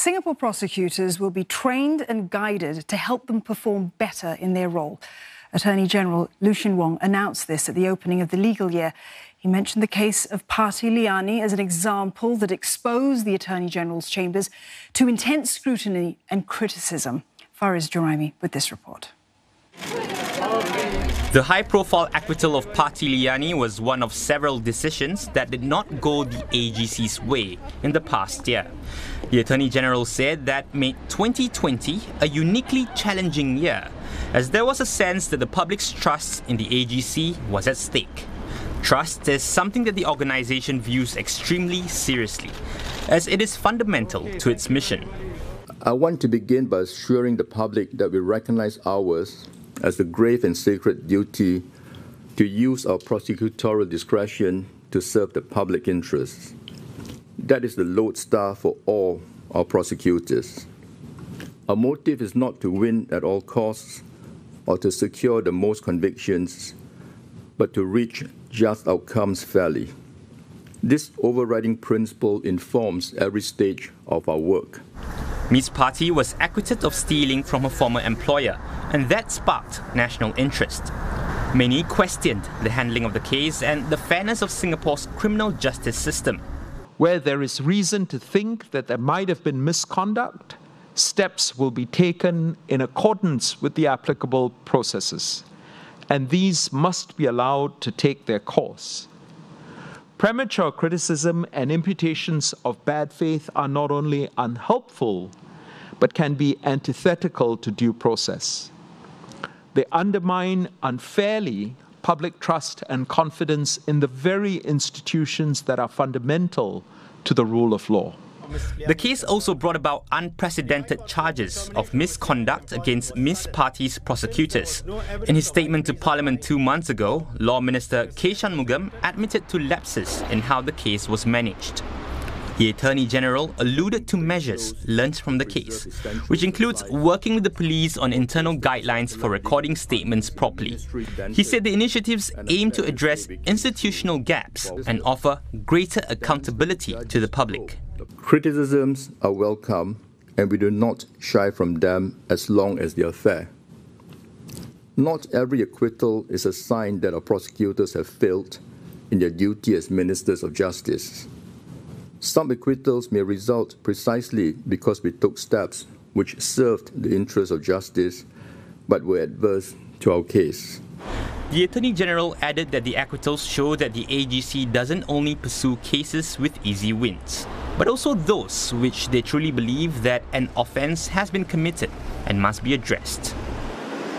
Singapore prosecutors will be trained and guided to help them perform better in their role. Attorney General Lucien Wong announced this at the opening of the legal year. He mentioned the case of Parti Liyana as an example that exposed the Attorney General's chambers to intense scrutiny and criticism. Fariz Juraimi with this report. The high-profile acquittal of Parti Liyana was one of several decisions that did not go the AGC's way in the past year. The Attorney General said that made 2020 a uniquely challenging year, as there was a sense that the public's trust in the AGC was at stake. Trust is something that the organisation views extremely seriously, as it is fundamental to its mission. I want to begin by assuring the public that we recognise ours as the grave and sacred duty to use our prosecutorial discretion to serve the public interests. That is the lodestar for all our prosecutors. Our motive is not to win at all costs or to secure the most convictions, but to reach just outcomes fairly. This overriding principle informs every stage of our work. Ms. Parti was acquitted of stealing from her former employer, and that sparked national interest. Many questioned the handling of the case and the fairness of Singapore's criminal justice system. Where there is reason to think that there might have been misconduct, steps will be taken in accordance with the applicable processes, and these must be allowed to take their course. Premature criticism and imputations of bad faith are not only unhelpful, but can be antithetical to due process. They undermine unfairly public trust and confidence in the very institutions that are fundamental to the rule of law. The case also brought about unprecedented charges of misconduct against Ms. Parti's prosecutors. In his statement to Parliament 2 months ago, Law Minister K. Shanmugam admitted to lapses in how the case was managed. The Attorney General alluded to measures learnt from the case, which includes working with the police on internal guidelines for recording statements properly. He said the initiatives aim to address institutional gaps and offer greater accountability to the public. Criticisms are welcome, and we do not shy from them as long as they are fair. Not every acquittal is a sign that our prosecutors have failed in their duty as ministers of justice. Some acquittals may result precisely because we took steps which served the interests of justice but were adverse to our case. The Attorney General added that the acquittals show that the AGC doesn't only pursue cases with easy wins, but also those which they truly believe that an offence has been committed and must be addressed.